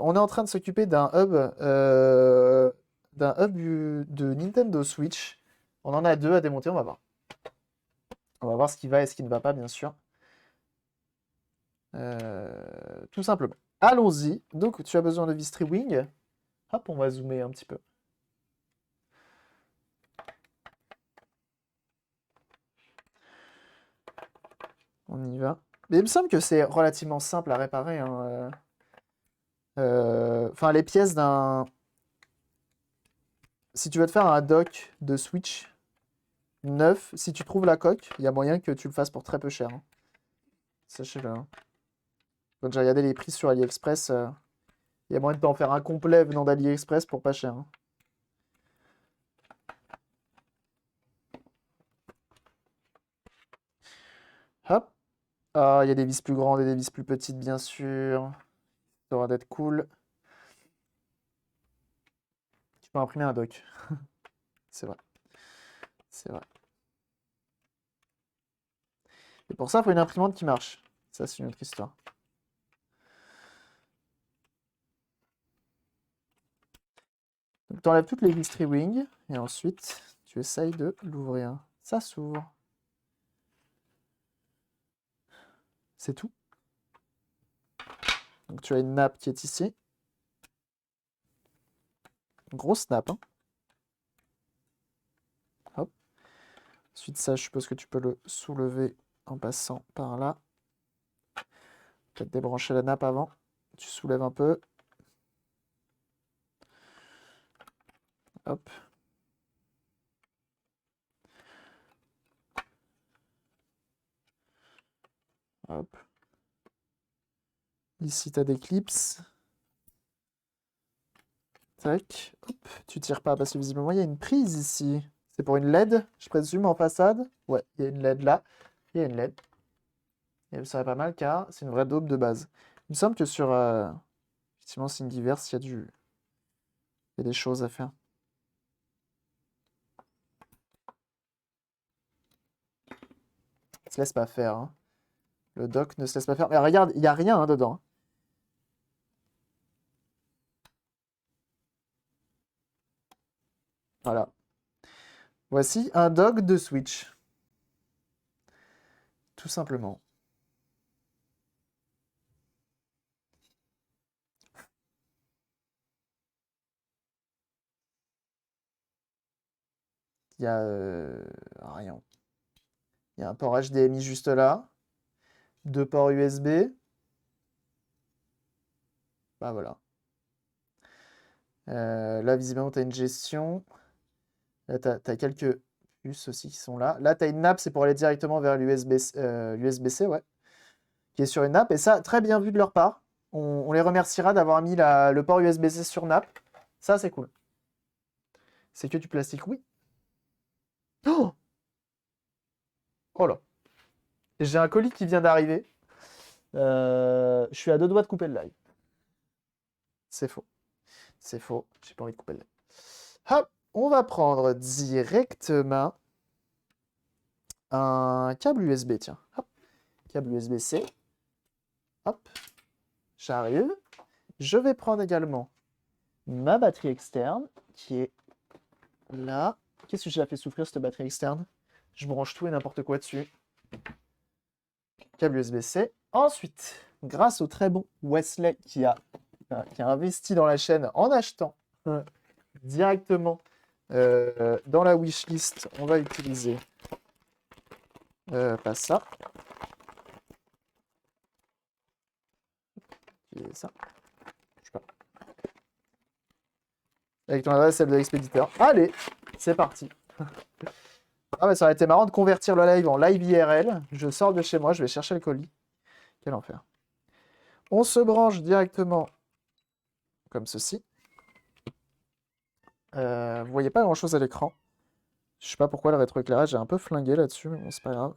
on est en train de s'occuper d'un hub de Nintendo Switch. On en a deux à démonter, on va voir. On va voir ce qui va et ce qui ne va pas, bien sûr. Tout simplement. Allons-y. Donc, tu as besoin de V-Streaming. Hop, on va zoomer un petit peu. On y va. Mais il me semble que c'est relativement simple à réparer, hein. Enfin, les pièces d'un... Si tu veux te faire un dock de Switch neuf, si tu trouves la coque, il y a moyen que tu le fasses pour très peu cher, hein. Sachez-le, hein. Donc j'ai regardé les prix sur AliExpress. Il y a moyen de t'en faire un complet venant d'AliExpress pour pas cher, hein. Hop. Ah, il y a des vis plus grandes et des vis plus petites, bien sûr. Ça aura d'être cool. Tu peux imprimer un dock. C'est vrai. C'est vrai. Et pour ça, il faut une imprimante qui marche. Ça, c'est une autre histoire. Donc, tu enlèves toutes les vis Wing et ensuite, tu essayes de l'ouvrir. Ça s'ouvre. C'est tout. Donc, tu as une nappe qui est ici. Une grosse nappe, hein. Hop. Ensuite, ça, je suppose que tu peux le soulever en passant par là. Peut-être débrancher la nappe avant. Tu soulèves un peu. Hop. Hop. Ici, tu as des clips. Tac. Hop. Tu tires pas parce que visiblement, il y a une prise ici. C'est pour une LED, je présume, en façade. Ouais, il y a une LED là. Il y a une LED. Et ça serait pas mal car c'est une vraie daube de base. Il me semble que sur effectivement Thingiverse, il y a des choses à faire. Il se laisse pas faire, hein. Le doc ne se laisse pas faire. Mais regarde, il n'y a rien, hein, dedans, hein. Voilà. Voici un dock de Switch. Tout simplement. Il y a rien. Il y a un port HDMI juste là. Deux ports USB. Bah voilà. Là, visiblement, tu as une gestion. Là, tu as quelques puces aussi qui sont là. Là, tu as une nappe, c'est pour aller directement vers l'USB-C, ouais, qui est sur une nappe. Et ça, très bien vu de leur part. On les remerciera d'avoir mis le port USB-C sur nappe. Ça, c'est cool. C'est que du plastique, oui. Oh, oh là. J'ai un colis qui vient d'arriver. Je suis à deux doigts de couper le live. C'est faux. C'est faux. J'ai pas envie de couper le live. Hop, on va prendre directement un câble USB, tiens. Hop, câble USB-C. Hop, j'arrive. Je vais prendre également ma batterie externe qui est là. Qu'est-ce que j'ai fait souffrir cette batterie externe? Je branche tout et n'importe quoi dessus. Câble USB-C. Ensuite, grâce au très bon Wesley qui a investi dans la chaîne en achetant directement dans la wishlist, on va utiliser pas ça. Utiliser ça. Je sais pas. Avec ton adresse, celle de l'expéditeur. Allez, c'est parti. Ah bah ça aurait été marrant de convertir le live en live IRL. Je sors de chez moi, je vais chercher le colis. Quel enfer. On se branche directement comme ceci. Vous voyez pas grand-chose à l'écran. Je sais pas pourquoi le rétroéclairage est un peu flingué là-dessus, mais bon, c'est pas grave.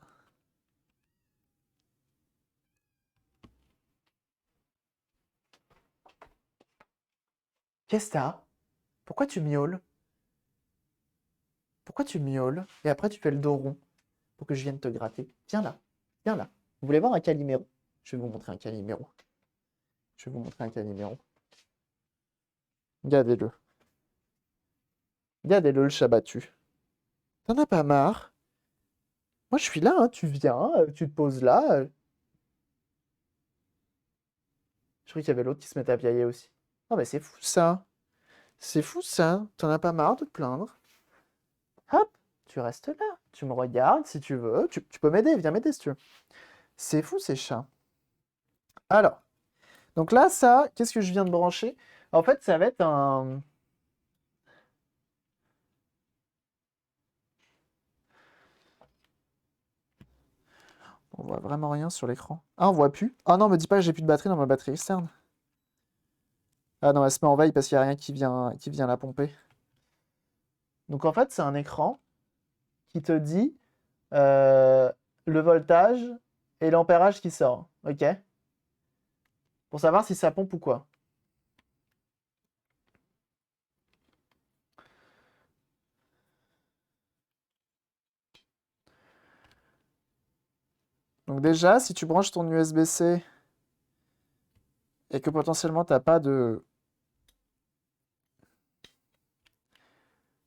Qu'est-ce que t'as? Pourquoi tu miaules? Pourquoi tu miaules? Et après tu fais le dos rond pour que je vienne te gratter. Viens là, viens là. Vous voulez voir un Calimero? Je vais vous montrer un Calimero. Je vais vous montrer un Calimero. Regardez-le. Regardez-le, le chat battu. T'en as pas marre? Moi, je suis là, hein, tu viens, tu te poses là. Je croyais qu'il y avait l'autre qui se mettait à piailler aussi. Non, mais c'est fou, ça. C'est fou, ça. T'en as pas marre de te plaindre? Hop, tu restes là. Tu me regardes si tu veux. Tu peux m'aider, viens m'aider si tu veux. C'est fou, ces chats. Alors, donc là, ça, qu'est-ce que je viens de brancher? En fait, ça va être un... On voit vraiment rien sur l'écran. Ah, on voit plus. Ah non, me dis pas que j'ai plus de batterie dans ma batterie externe. Ah non, elle se met en veille parce qu'il n'y a rien qui vient la pomper. Donc en fait, c'est un écran qui te dit euh, le voltage et l'ampérage qui sort. OK? Pour savoir si ça pompe ou quoi. Donc déjà, si tu branches ton USB-C et que potentiellement t'as pas de...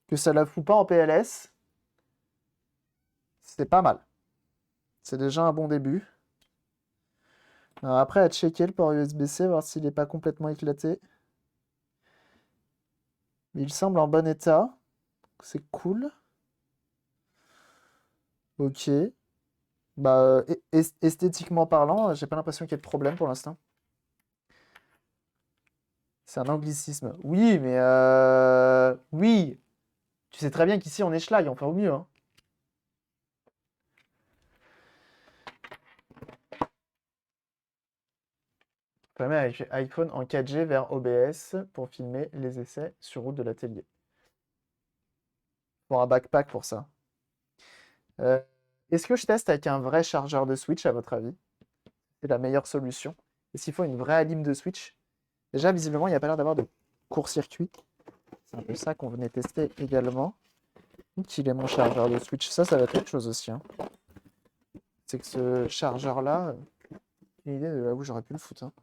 que ça la fout pas en PLS, c'est pas mal. C'est déjà un bon début. Alors après, à checker le port USB-C, voir s'il n'est pas complètement éclaté. Mais il semble en bon état. C'est cool. Ok. Bah, esthétiquement parlant, j'ai pas l'impression qu'il y ait de problème pour l'instant. C'est un anglicisme. Oui, mais oui. Tu sais très bien qu'ici on est schlag, on fait au mieux, hein. Permet avec iPhone en 4G vers OBS pour filmer les essais sur route de l'atelier. Pour un backpack pour ça. Euh, Est-ce que je teste avec un vrai chargeur de Switch à votre avis? C'est la meilleure solution. Est-ce qu'il faut une vraie alim de Switch? Déjà, visiblement, il n'y a pas l'air d'avoir de court-circuit. C'est un peu ça qu'on venait tester également. Qu'il est mon chargeur de Switch. Ça va être autre chose aussi, hein. C'est que ce chargeur-là, une idée de là où j'aurais pu le foutre, hein.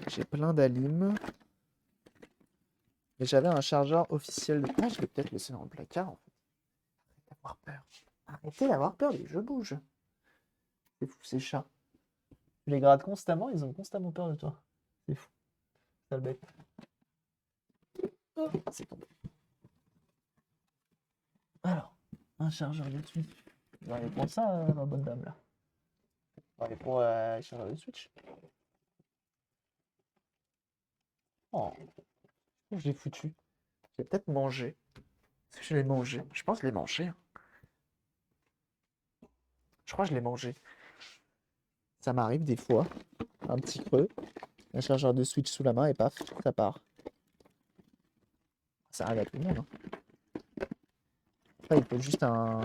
J'ai plein d'alims. Mais j'avais un chargeur officiel. Ah, je vais peut-être laisser dans le placard, en fait. Arrêtez d'avoir peur. Arrêtez d'avoir peur, les jeux bougent. C'est fou, ces chats. Tu les grades constamment, ils ont constamment peur de toi. C'est fou. Sale bête. Oh, c'est tombé. Alors, un chargeur de Switch. On va aller prendre ça, ma bonne dame, là. On va aller pour le chargeur de Switch. Oh, je l'ai foutu. Je vais peut-être manger. Est-ce que je l'ai mangé? Je pense que je l'ai mangé, hein. Je crois que je l'ai mangé. Ça m'arrive des fois. Un petit creux. Un chargeur de Switch sous la main et paf, ça part. Ça arrive à tout le monde, hein. Après, il faut juste un...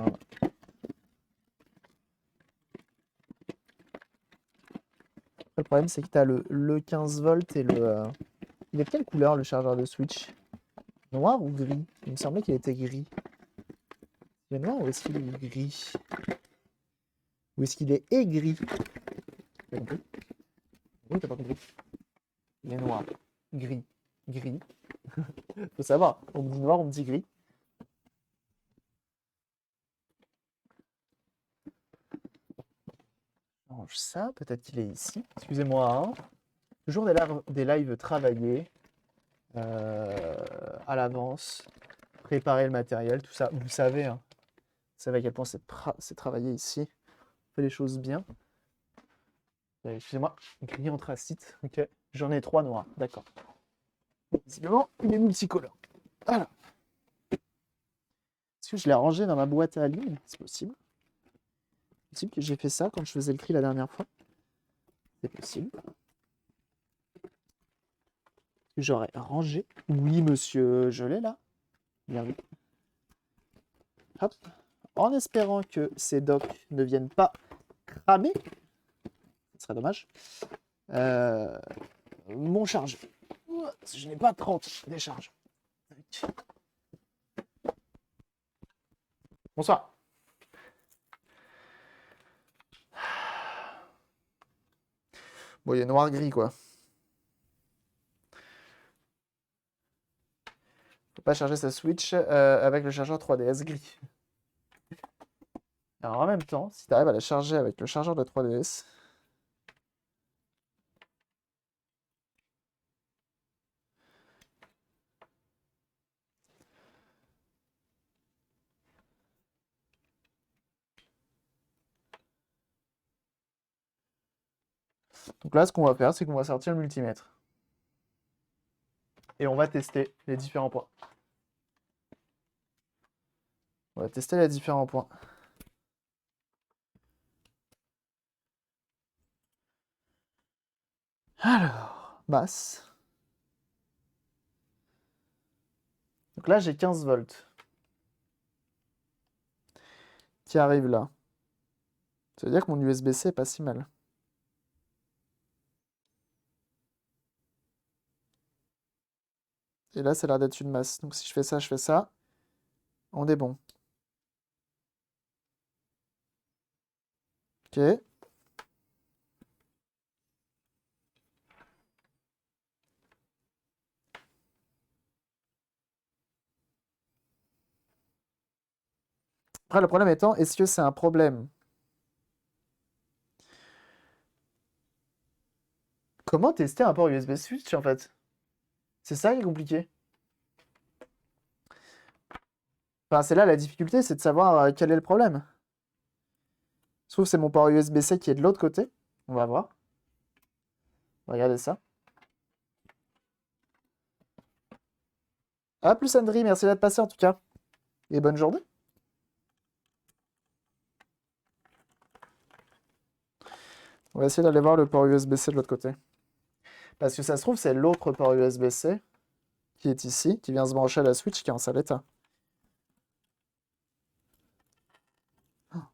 Le problème, c'est que tu as le 15 volts et le... Il est de quelle couleur, le chargeur de Switch? Noir ou gris? Il me semblait qu'il était gris. Il est noir ou est-ce qu'il est gris? Ou est-ce qu'il est aigri? T'as compris? Oui, t'as pas compris. Il est noir. Gris. Gris. Faut savoir. On me dit noir, on me dit gris. Range ça. Peut-être qu'il est ici. Excusez-moi, hein. Toujours des lives travaillés. À l'avance. Préparer le matériel, tout ça. Vous savez, hein. Vous savez à quel point c'est travaillé ici. On fait les choses bien. Excusez-moi. Gris anthracite. Ok. J'en ai 3 noirs. D'accord. Visiblement, il est multicolore. Voilà. Est-ce que je l'ai rangé dans ma boîte à lignes? C'est possible. C'est possible que j'ai fait ça quand je faisais le tri la dernière fois. C'est possible. J'aurais rangé. Oui, monsieur, je l'ai là. Bien vu. Hop. En espérant que ces docks ne viennent pas cramer. Ce serait dommage. Mon charge. Je n'ai pas 30 décharges. Bonsoir. Bon, il est noir-gris, quoi. Faut pas charger sa Switch avec le chargeur 3DS gris. Alors en même temps, si tu arrives à la charger avec le chargeur de 3DS... Donc là, ce qu'on va faire, c'est qu'on va sortir le multimètre. Et on va tester les différents points. On va tester les différents points. Alors, masse. Donc là, j'ai 15 volts qui arrive là. Ça veut dire que mon USB-C est pas si mal. Et là, ça a l'air d'être une masse. Donc si je fais ça, on est bon. Ok. Après, le problème étant, est-ce que c'est un problème? Comment tester un port USB switch, en fait? C'est ça qui est compliqué. Enfin, c'est là la difficulté, c'est de savoir quel est le problème. Je trouve que c'est mon port USB-C qui est de l'autre côté. On va voir. Regardez ça. Ah, plus Andri, merci d'être passé en tout cas. Et bonne journée. On va essayer d'aller voir le port USB-C de l'autre côté. Parce que ça se trouve, c'est l'autre port USB-C qui est ici, qui vient se brancher à la Switch qui est en sale état.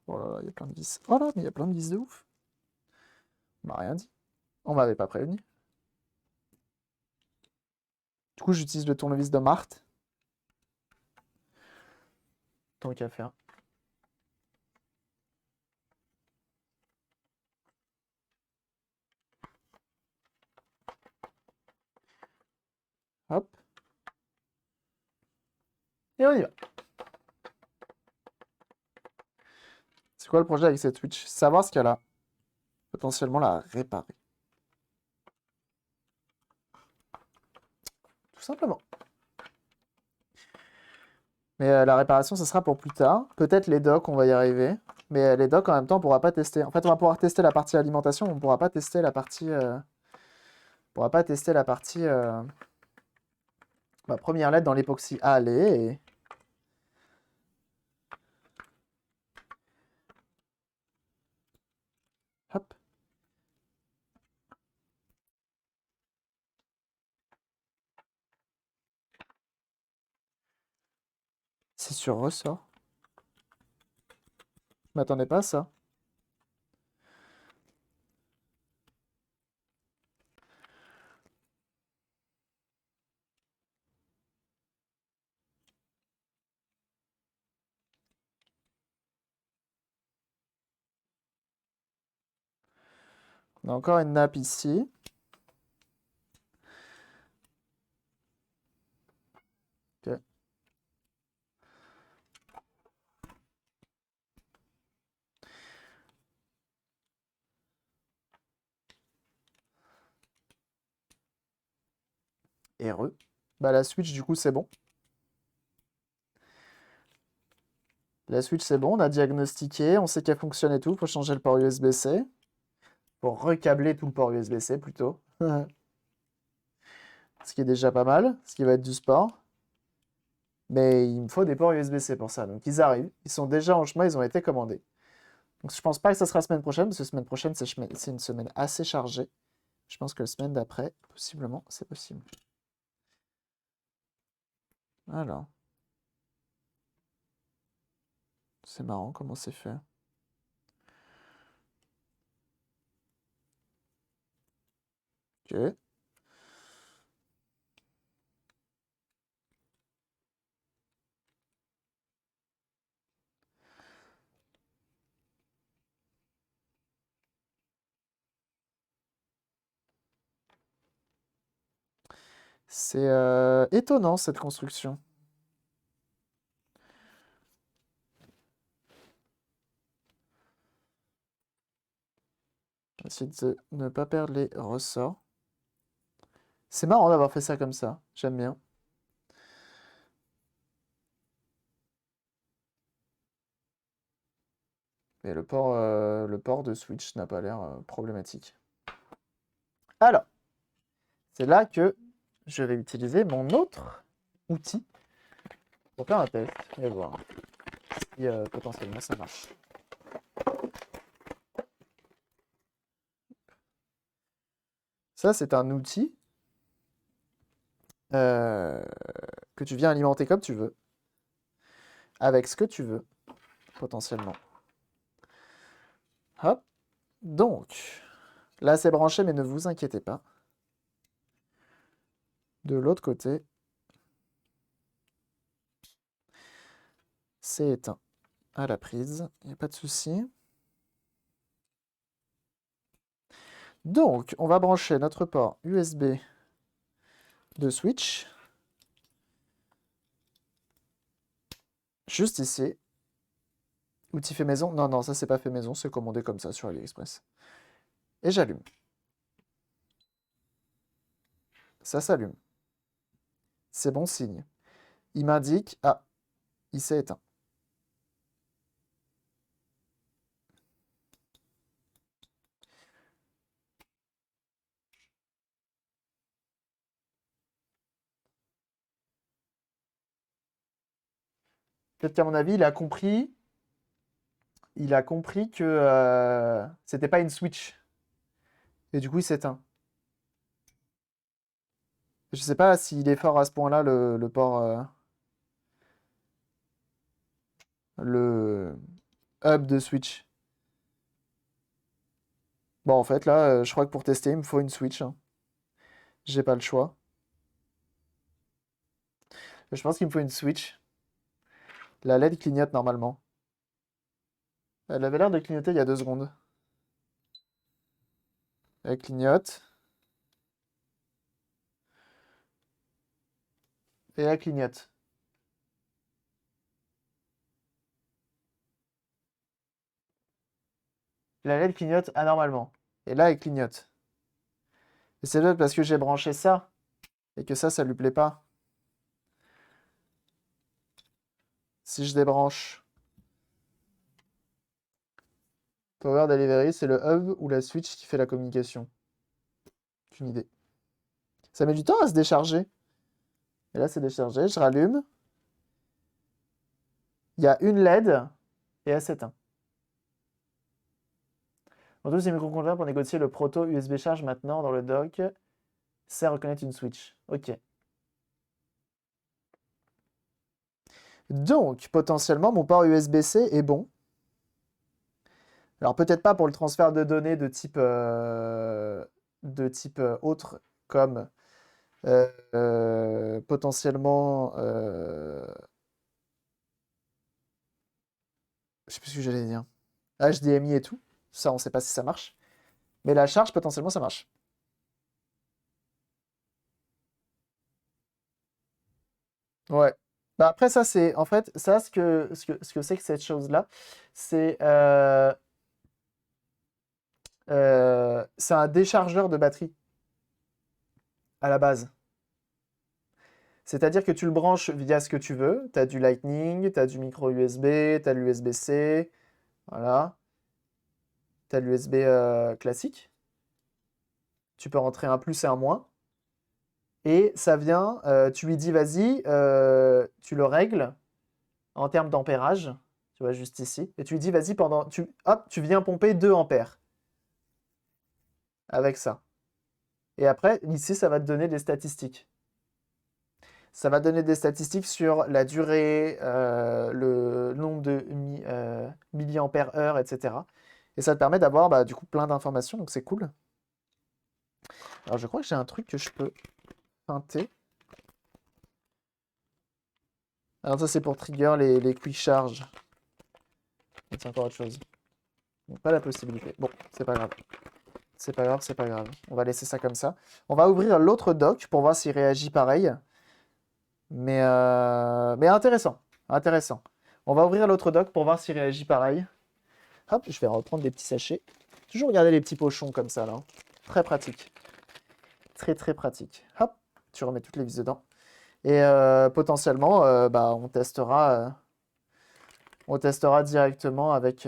Oh là là, il y a plein de vis. Oh là, mais il y a plein de vis de ouf. On m'a rien dit. On m'avait pas prévenu. Du coup, j'utilise le tournevis de Marthe. Tant qu'à faire. Hop. Et on y va. C'est quoi le projet avec cette Switch? Savoir ce qu'elle a. Potentiellement la réparer. Tout simplement. Mais la réparation, ça sera pour plus tard. Peut-être les docks, on va y arriver. Mais les docks, en même temps, on pourra pas tester. En fait, on va pouvoir tester la partie alimentation, on pourra pas tester la partie... on pourra pas tester la partie... première lettre dans l'époxy. Allez. Hop. C'est sur ressort. Je m'attendais pas à ça. On a encore une nappe ici. Ok. Heureux. Bah la Switch, du coup, c'est bon. La Switch, c'est bon. On a diagnostiqué. On sait qu'elle fonctionne et tout. Faut changer le port USB-C. Faut recabler tout le port USB-C, plutôt. Ce qui est déjà pas mal. Ce qui va être du sport. Mais il me faut des ports USB-C pour ça. Donc ils arrivent. Ils sont déjà en chemin. Ils ont été commandés. Donc je pense pas que ça sera la semaine prochaine. Parce que la semaine prochaine, c'est une semaine assez chargée. Je pense que la semaine d'après, possiblement, c'est possible. Alors. C'est marrant comment c'est fait. Ok. C'est étonnant cette construction. Essayer de ne pas perdre les ressorts. C'est marrant d'avoir fait ça comme ça. J'aime bien. Mais le port de Switch n'a pas l'air problématique. Alors, c'est là que je vais utiliser mon autre outil pour faire un test et voir si potentiellement ça marche. Ça, c'est un outil que tu viens alimenter comme tu veux, avec ce que tu veux, potentiellement. Hop. Donc, là, c'est branché, mais ne vous inquiétez pas. De l'autre côté, c'est éteint à la prise, il n'y a pas de souci. Donc, on va brancher notre port USB de Switch. Juste ici. Outil fait maison. Non, non, ça c'est pas fait maison, c'est commandé comme ça sur AliExpress. Et j'allume. Ça s'allume. C'est bon signe. Il m'indique, ah, il s'est éteint. Peut-être qu'à mon avis, il a compris que c'était pas une Switch. Et du coup, il s'éteint. Je sais pas s'il est fort à ce point-là, le port... le hub de Switch. Bon, en fait, là, je crois que pour tester, il me faut une Switch, hein. J'ai pas le choix. Je pense qu'il me faut une Switch. La LED clignote normalement. Elle avait l'air de clignoter il y a 2 secondes. Elle clignote. Et elle clignote. La LED clignote anormalement. Et là, elle clignote. Et c'est peut-être parce que j'ai branché ça. Et que ça lui plaît pas. Si je débranche. Power Delivery, c'est le hub ou la Switch qui fait la communication. Aucune idée. Ça met du temps à se décharger. Et là, c'est déchargé. Je rallume. Il y a une LED et elle s'éteint. On tous ces microcontrôleurs pour négocier le proto USB charge maintenant dans le dock. C'est reconnaître une Switch. Ok. Donc, potentiellement, mon port USB-C est bon. Alors, peut-être pas pour le transfert de données de type autre, comme potentiellement... je sais plus ce que j'allais dire. HDMI et tout. Ça, on sait pas si ça marche. Mais la charge, potentiellement, ça marche. Ouais. Bah après, ça, c'est... En fait, ça, ce que c'est que cette chose-là, c'est un déchargeur de batterie à la base. C'est-à-dire que tu le branches via ce que tu veux. Tu as du Lightning, tu as du micro USB, tu as l'USB-C, voilà. Tu as l'USB classique. Tu peux rentrer un plus et un moins. Et ça vient, tu lui dis vas-y, tu le règles en termes d'ampérage. Tu vois, juste ici. Et tu lui dis vas-y, hop, tu viens pomper 2 ampères avec ça. Et après, ici, ça va te donner des statistiques. Ça va donner des statistiques sur la durée, le nombre de milliampères heure, etc. Et ça te permet d'avoir bah, du coup plein d'informations, donc c'est cool. Alors je crois que j'ai un truc que je peux feinter. Alors ça c'est pour trigger les quick charge. C'est encore autre chose. Donc pas la possibilité. Bon, c'est pas grave. C'est pas grave, c'est pas grave. On va laisser ça comme ça. On va ouvrir l'autre dock pour voir s'il réagit pareil. Mais intéressant. Intéressant. On va ouvrir l'autre dock pour voir s'il réagit pareil. Hop, je vais reprendre des petits sachets. Toujours garder les petits pochons comme ça, là. Très pratique. Très, très pratique. Hop, tu remets toutes les vis dedans. Et potentiellement, bah, on testera directement avec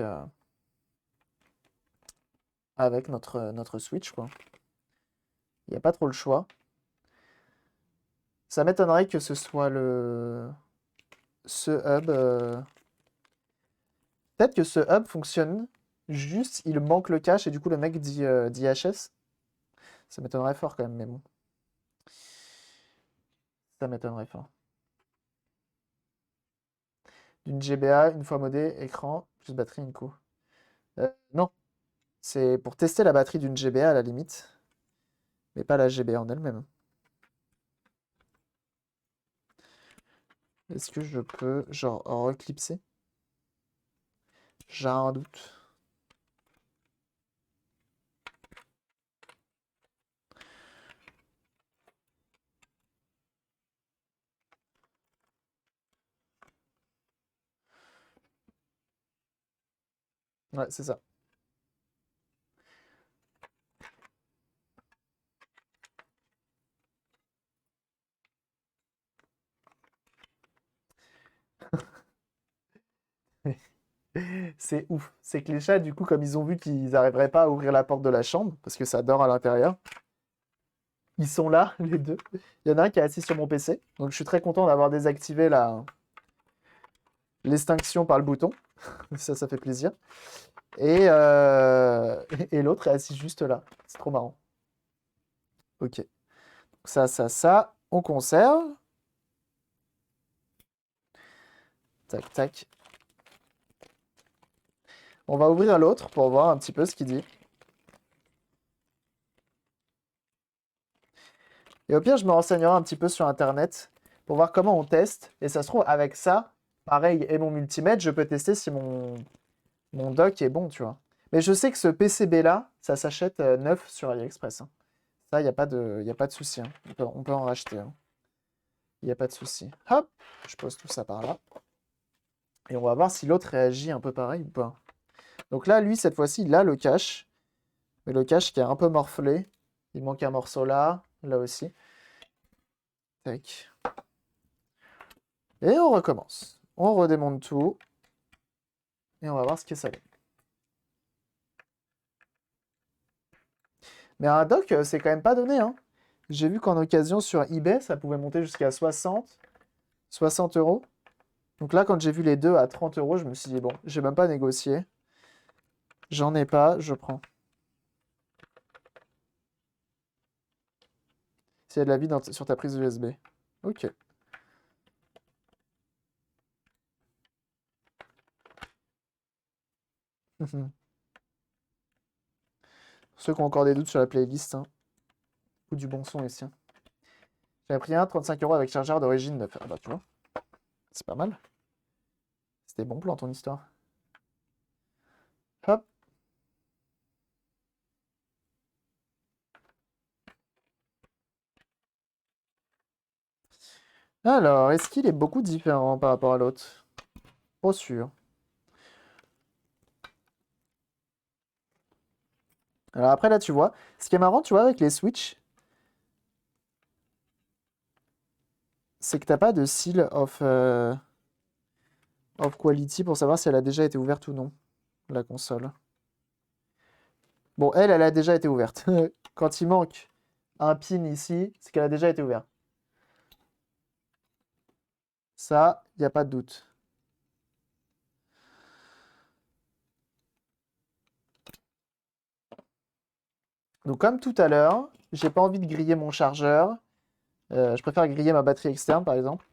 notre Switch, quoi. Il n'y a pas trop le choix. Ça m'étonnerait que ce soit ce hub. Peut-être que ce hub fonctionne juste, il manque le cache et du coup le mec dit HS. Ça m'étonnerait fort quand même, mais bon. Ça m'étonnerait fort. D'une GBA, une fois modé, écran, plus batterie, une coup. Non, c'est pour tester la batterie d'une GBA à la limite, mais pas la GBA en elle-même. Est-ce que je peux, genre, reclipser? J'ai un doute. Ouais, c'est ça. C'est ouf. C'est que les chats, du coup, comme ils ont vu qu'ils n'arriveraient pas à ouvrir la porte de la chambre, parce que ça dort à l'intérieur, ils sont là, les deux. Il y en a un qui est assis sur mon PC, donc je suis très content d'avoir désactivé l'extinction par le bouton. Ça fait plaisir. Et, et l'autre est assis juste là. C'est trop marrant. Ok. Ça. On conserve. Tac, tac. On va ouvrir l'autre pour voir un petit peu ce qu'il dit. Et au pire, je me renseignerai un petit peu sur Internet pour voir comment on teste. Et ça se trouve, avec ça, pareil, et mon multimètre, je peux tester si mon dock est bon, tu vois. Mais je sais que ce PCB-là, ça s'achète neuf sur AliExpress, hein. Ça, il n'y a pas de souci, hein. On peut en racheter, hein. Il n'y a pas de souci. Hop, je pose tout ça par là. Et on va voir si l'autre réagit un peu pareil ou pas. Donc là, lui, cette fois-ci, il a le cache. Mais le cache qui est un peu morflé. Il manque un morceau là, là aussi. Tac. Et on recommence. On redémonte tout. Et on va voir ce que ça donne. Mais un dock, c'est quand même pas donné, hein. J'ai vu qu'en occasion sur eBay, ça pouvait monter jusqu'à 60 euros. Donc là, quand j'ai vu les deux à 30 euros, je me suis dit, bon, j'ai même pas négocié. J'en ai pas, je prends. S'il y a de la vie sur ta prise USB. Ok. Pour ceux qui ont encore des doutes sur la playlist, hein. Ou du bon son ici, hein. J'avais pris un 35 euros avec chargeur d'origine 9. Ah bah tu vois, c'est pas mal. C'était bon plan ton histoire. Hop. Alors, est-ce qu'il est beaucoup différent par rapport à l'autre? Pas sûr. Alors après là tu vois, ce qui est marrant tu vois avec les Switch, c'est que t'as pas de seal of quality pour savoir si elle a déjà été ouverte ou non, la console. Bon, elle a déjà été ouverte. Quand il manque un pin ici, c'est qu'elle a déjà été ouverte. Ça, il n'y a pas de doute. Donc comme tout à l'heure, j'ai pas envie de griller mon chargeur. Je préfère griller ma batterie externe par exemple.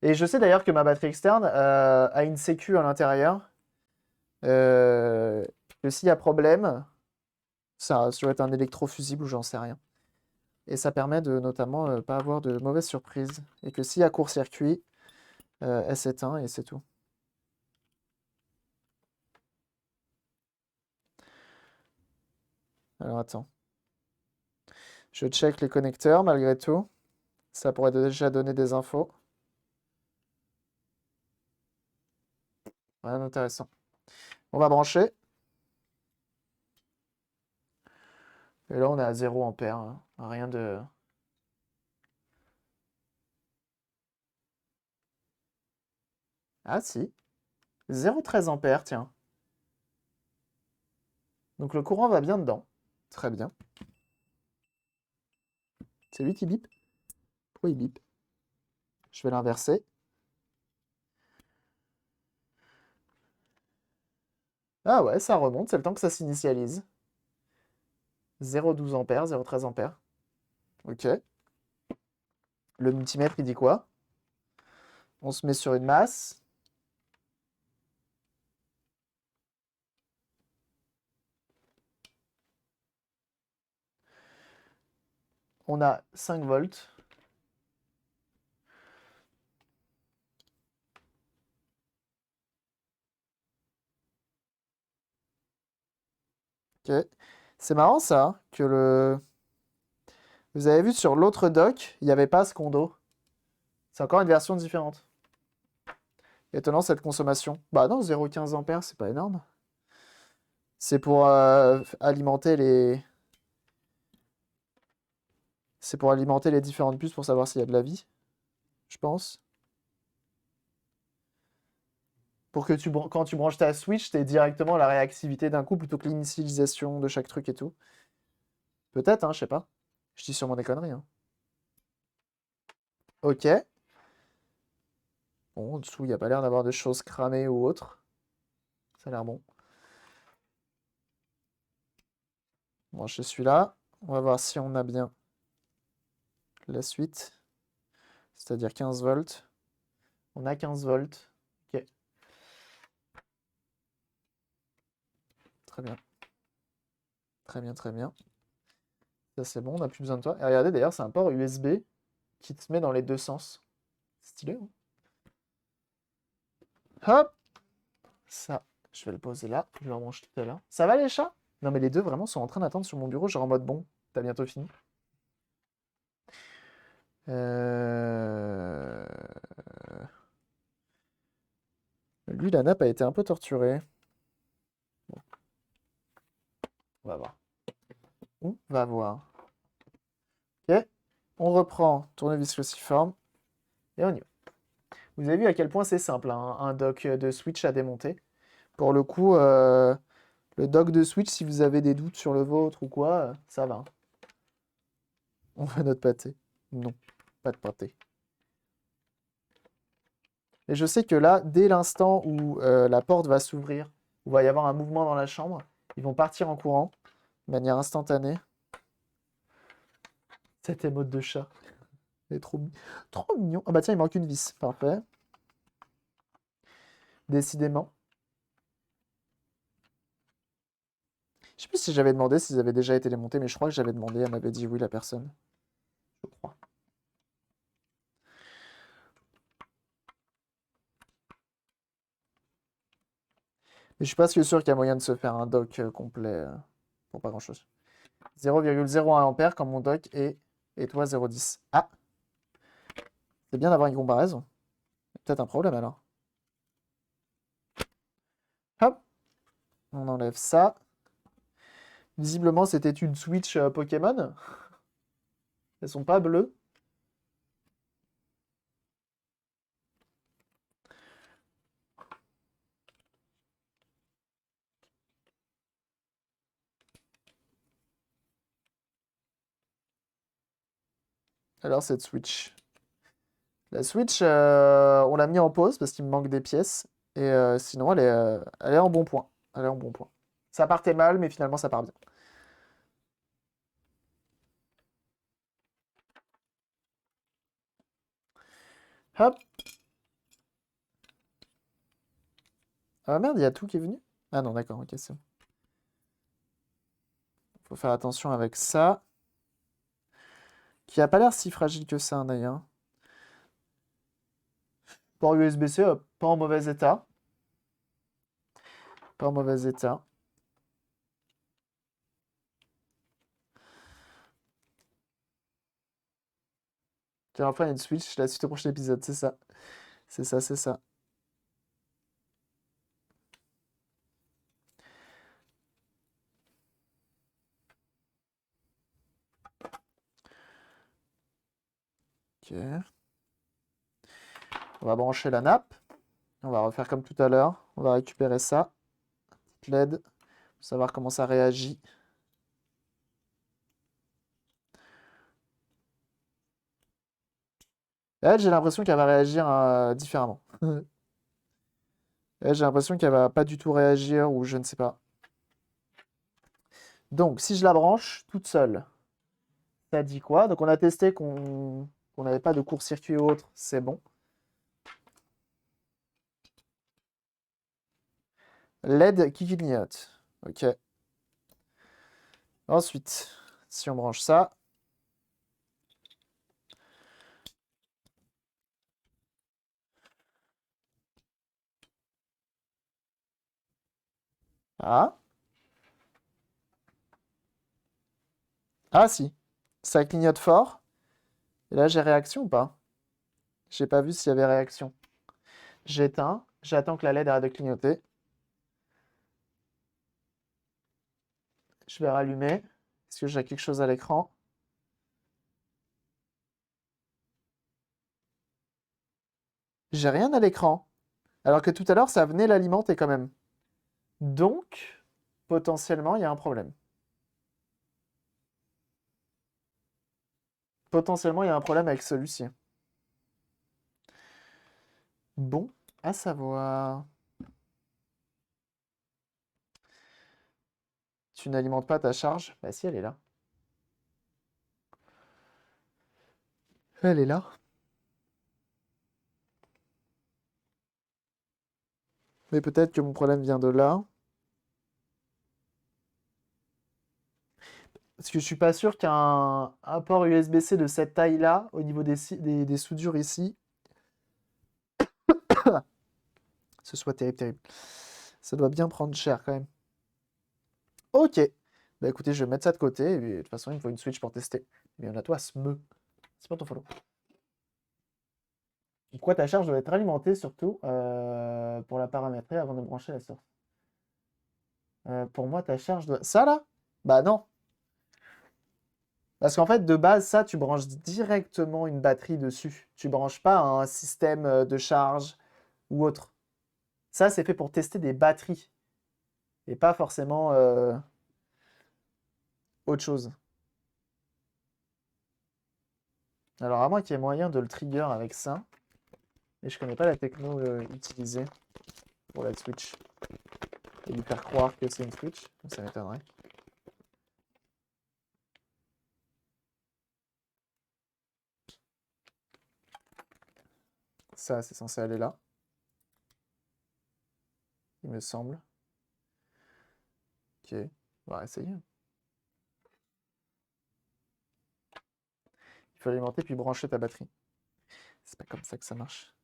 Et je sais d'ailleurs que ma batterie externe a une sécu à l'intérieur. Euh, que s'il y a problème, ça doit être un électrofusible ou j'en sais rien. Et ça permet de notamment pas avoir de mauvaises surprises. Et que s'il y a court-circuit, elle s'éteint et c'est tout. Alors attends. Je check les connecteurs malgré tout. Ça pourrait déjà donner des infos. Rien d'intéressant. On va brancher. Et là, on est à 0 ampère. Hein. Rien de... Ah si. 0,13 ampères, tiens. Donc le courant va bien dedans. Très bien. C'est lui qui bip? Pourquoi il bip? Je vais l'inverser. Ah ouais, ça remonte, c'est le temps que ça s'initialise. 0,12 ampères, 0,13 ampères. Ok. Le multimètre, il dit quoi? On se met sur une masse. On a 5 volts. Ok. C'est marrant ça, hein, que le... Vous avez vu sur l'autre dock, il n'y avait pas ce condo. C'est encore une version différente. Étonnant cette consommation. Bah non, 0,15 ampères, c'est pas énorme. C'est pour alimenter les... C'est pour alimenter les différentes puces pour savoir s'il y a de la vie, je pense. Pour que quand tu branches ta Switch, t'aies directement la réactivité d'un coup plutôt que l'initialisation de chaque truc et tout. Peut-être, hein, je sais pas. Je dis sûrement des conneries. Hein. Ok. Bon, en dessous, il n'y a pas l'air d'avoir de choses cramées ou autres. Ça a l'air bon. Bon, je suis là. On va voir si on a bien la suite. C'est-à-dire 15 volts. On a 15 volts. Ok. Très bien. Très bien, très bien. Ça, c'est bon, on n'a plus besoin de toi. Et regardez, d'ailleurs, c'est un port USB qui te met dans les deux sens. Stylé, hein? Hop! Ça, je vais le poser là. Je le range tout à l'heure. Ça va, les chats? Non, mais les deux, vraiment, sont en train d'attendre sur mon bureau. Genre en mode, bon, t'as bientôt fini. Euh... Lui, la nappe a été un peu torturée. Bon, on va voir. On va voir. Ok. On reprend tournevis cruciforme. Et on y va. Vous avez vu à quel point c'est simple, hein, un dock de Switch à démonter. Pour le coup, le dock de Switch, si vous avez des doutes sur le vôtre ou quoi, ça va. Hein. On veut notre pâté. Non, pas de pâté. Et je sais que là, dès l'instant où la porte va s'ouvrir, où il va y avoir un mouvement dans la chambre, ils vont partir en courant, de manière instantanée. Cette émote de chat. Elle est trop mignon. Ah bah tiens, il manque une vis. Parfait. Décidément. Je sais plus si j'avais demandé s'ils avaient déjà été démontés, mais je crois que j'avais demandé. Elle m'avait dit oui, la personne. Je crois. Mais je suis pas sûr qu'il y a moyen de se faire un dock complet pour pas grand-chose. 0,01 ampères quand mon dock et toi 0,10. Ah, c'est bien d'avoir une comparaison. Peut-être un problème alors. Hop, on enlève ça. Visiblement, c'était une Switch Pokémon. Elles sont pas bleues. Alors, cette Switch. La Switch, on l'a mis en pause parce qu'il me manque des pièces. Et sinon, elle est en bon point. Elle est en bon point. Ça partait mal, mais finalement, ça part bien. Hop. Ah merde, il y a tout qui est venu? Ah non, d'accord, ok, c'est bon. Faut faire attention avec ça. Qui a pas l'air si fragile que ça, d'ailleurs. Port USB-C, pas en mauvais état. Pas en mauvais état. J'ai enfin une Switch, la suite au prochain épisode, c'est ça. C'est ça, c'est ça. Ok. On va brancher la nappe. On va refaire comme tout à l'heure. On va récupérer ça. Petite LED. Pour savoir comment ça réagit. Elle, j'ai l'impression qu'elle va réagir différemment. Elle, j'ai l'impression qu'elle va pas du tout réagir ou je ne sais pas. Donc, si je la branche toute seule, ça dit quoi? Donc, on a testé qu'on n'avait pas de court-circuit ou autre. C'est bon. LED qui clignote. Ok. Ensuite, si on branche ça. Ah. Ah si. Ça clignote fort. Et là, j'ai réaction ou pas? J'ai pas vu s'il y avait réaction. J'éteins. J'attends que la LED arrête de clignoter. Je vais rallumer. Est-ce que j'ai quelque chose à l'écran? J'ai rien à l'écran. Alors que tout à l'heure, ça venait l'alimenter quand même. Donc, potentiellement, il y a un problème. Potentiellement, il y a un problème avec celui-ci. Bon, à savoir. Tu n'alimentes pas ta charge? Bah si, elle est là. Elle est là. Mais peut-être que mon problème vient de là. Parce que je suis pas sûr qu'un port USB-C de cette taille-là, au niveau des soudures ici, ce soit terrible, terrible. Ça doit bien prendre cher quand même. Ok. Bah écoutez, je vais mettre ça de côté. Et de toute façon, il me faut une Switch pour tester. Mais on a toi, Sme. C'est pas ton follow. Pourquoi ta charge doit être alimentée surtout pour la paramétrer avant de brancher la source? Pour moi, ta charge doit... Ça là? Bah non. Parce qu'en fait, de base, ça, tu branches directement une batterie dessus. Tu branches pas un système de charge ou autre. Ça, c'est fait pour tester des batteries. Et pas forcément autre chose. Alors, à moins qu'il y ait moyen de le trigger avec ça. Et je connais pas la techno utilisée pour la Switch. Et lui faire croire que c'est une Switch. Ça m'étonnerait. Ça, c'est censé aller là. Il me semble. Ok. On va essayer. Il faut alimenter puis brancher ta batterie. C'est pas comme ça que ça marche.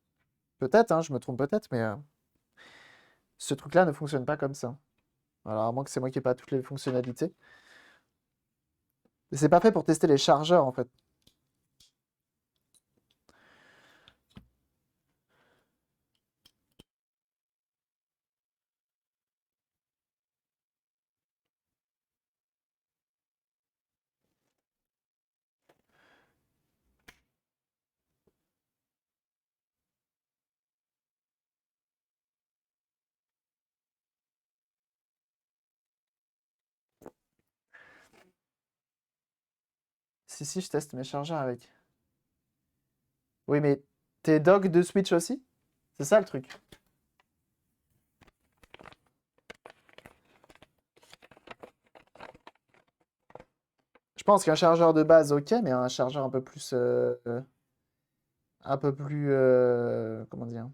Peut-être, hein, je me trompe peut-être, mais ce truc-là ne fonctionne pas comme ça. Alors, à moins que c'est moi qui n'ai pas toutes les fonctionnalités. Mais c'est pas fait pour tester les chargeurs, en fait. Si, je teste mes chargeurs avec. Oui, mais tes docks de Switch aussi? C'est ça le truc. Je pense qu'un chargeur de base, ok, mais un chargeur un peu plus, comment dire,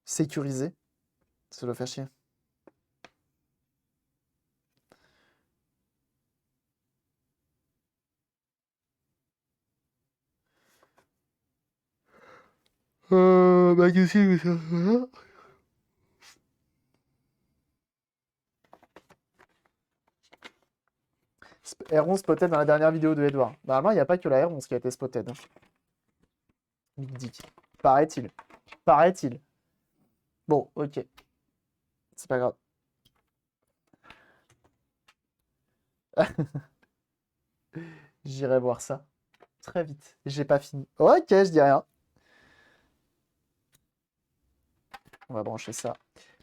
sécurisé, ça doit faire chier. Bah, qu'est-ce que ça? R11 spotted dans la dernière vidéo de Edouard. Normalement, il n'y a pas que la R11 qui a été spotted. Big Dick. Paraît-il. Paraît-il. Bon, ok. C'est pas grave. J'irai voir ça très vite. J'ai pas fini. Ok, je dis rien. On va brancher ça.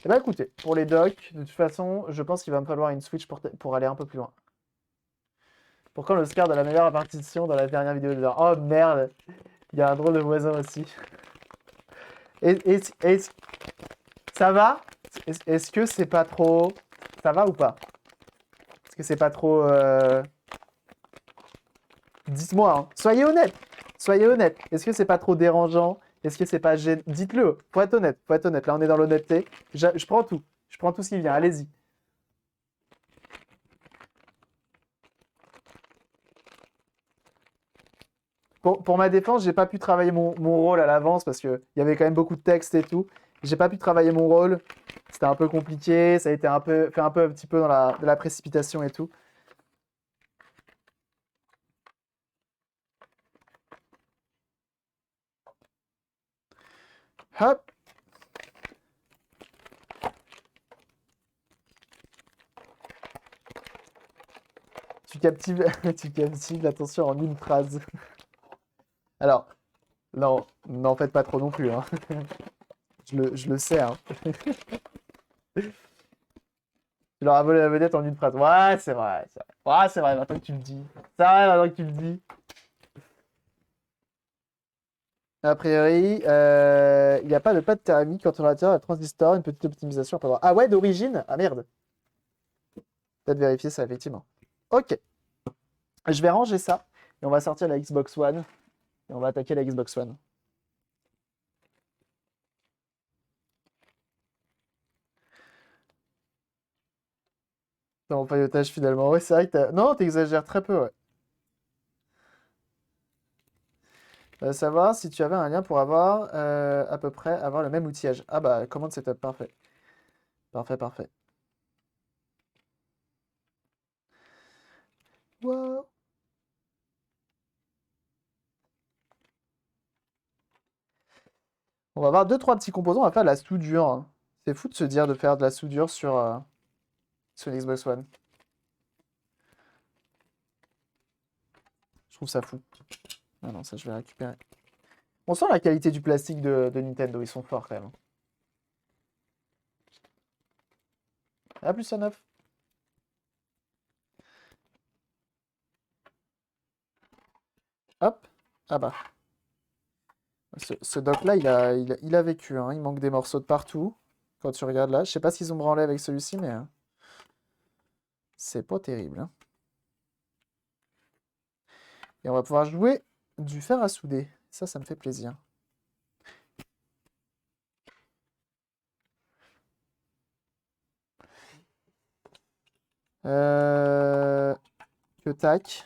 Eh ben écoutez, pour les docks, de toute façon, je pense qu'il va me falloir une Switch pour aller un peu plus loin. Pourquoi l'Oscar de la meilleure répartition dans la dernière vidéo de Oh merde, il y a un drôle de voisin aussi. Ça va? Est-ce que c'est pas trop... Ça va ou pas? Est-ce que c'est pas trop... Dites-moi, hein. Soyez honnête. Soyez honnête. Est-ce que c'est pas trop dérangeant? Est-ce que c'est pas gênant? Dites-le. Faut être honnête. Faut être honnête. Là, on est dans l'honnêteté. Je prends tout. Je prends tout ce qui vient. Allez-y. Pour ma défense, j'ai pas pu travailler mon rôle à l'avance parce qu'il y avait quand même beaucoup de texte et tout. J'ai pas pu travailler mon rôle. C'était un peu compliqué. Ça a été un petit peu dans de la précipitation et tout. Hop. Tu captives, tu captives l'attention en une phrase. Alors, non, n'en faites pas trop non plus, hein. Je le sais, hein. Tu leur as volé la vedette en une phrase. Ouais, c'est vrai. Ouais, c'est vrai, maintenant que tu le dis. C'est vrai, maintenant que tu le dis. A priori, il n'y a pas de pâte thermique quand on attire un transistor, une petite optimisation. Ah ouais, d'origine? Ah merde. Peut-être vérifier ça, effectivement. Ok. Je vais ranger ça. Et on va sortir la Xbox One. Et on va attaquer la Xbox One. Dans mon paillotage, finalement. Ouais, c'est vrai que non, t'exagères très peu, ouais. Savoir si tu avais un lien pour avoir à peu près avoir le même outillage. Ah bah, commande setup, parfait. Parfait, parfait. Wow. On va avoir deux, trois petits composants. On va faire de la soudure, hein. C'est fou de se dire de faire de la soudure sur une Xbox One. Je trouve ça fou. Ah non, ça je vais récupérer. On sent la qualité du plastique de Nintendo. Ils sont forts quand même. Ah, plus un 9. Hop. Ah bah. Ce dock-là, il a vécu, hein. Il manque des morceaux de partout. Quand tu regardes là. Je sais pas ce qu'ils ont branlé avec celui-ci, mais c'est pas terrible, hein. Et on va pouvoir jouer du fer à souder. Ça me fait plaisir. Que tac.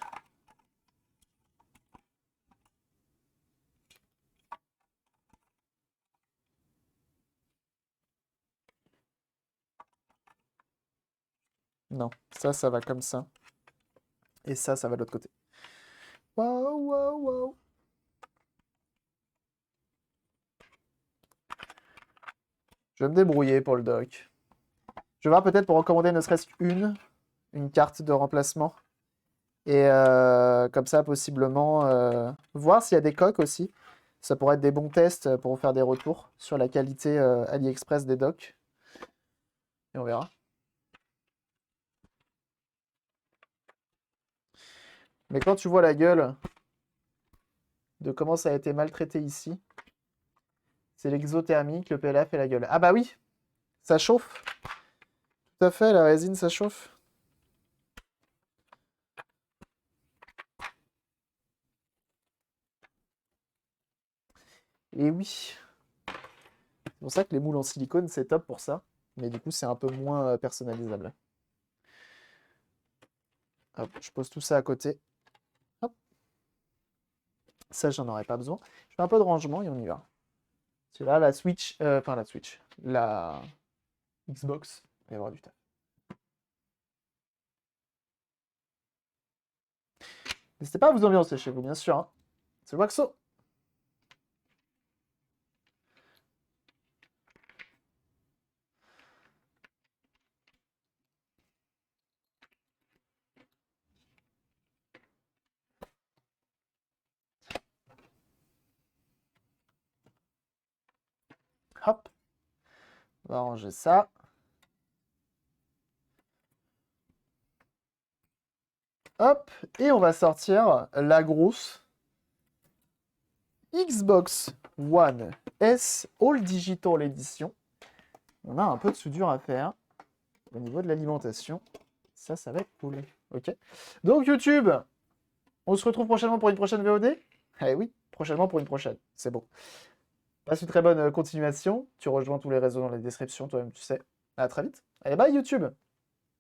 Non, ça va comme ça. Et ça va de l'autre côté. Waouh, waouh, waouh. Je vais me débrouiller pour le dock. Je vais voir peut-être pour recommander ne serait-ce une carte de remplacement. Et comme ça, possiblement, voir s'il y a des coques aussi. Ça pourrait être des bons tests pour vous faire des retours sur la qualité AliExpress des docks. Et on verra. Mais quand tu vois la gueule de comment ça a été maltraité ici, c'est l'exothermique, le PLF et la gueule. Ah bah oui, ça chauffe. Tout à fait, la résine, ça chauffe. Et oui. C'est pour ça que les moules en silicone, c'est top pour ça. Mais du coup, c'est un peu moins personnalisable. Hop, je pose tout ça à côté. Hop. Ça, j'en aurais pas besoin. Je fais un peu de rangement et on y va. C'est là, la Switch, enfin la Switch, la Xbox, il va y avoir du taf. N'hésitez pas à vous ambiancer chez vous, bien sûr. Hein. C'est le Waxo. Hop. On va ranger ça. Hop. Et on va sortir la grosse Xbox One S All Digital Edition. On a un peu de soudure à faire au niveau de l'alimentation. Ça va être cool. Ok. Donc YouTube, on se retrouve prochainement pour une prochaine VOD. Eh oui, prochainement pour une prochaine. C'est bon. Passe une très bonne continuation. Tu rejoins tous les réseaux dans la description, toi-même tu sais. À très vite. Allez, bye YouTube!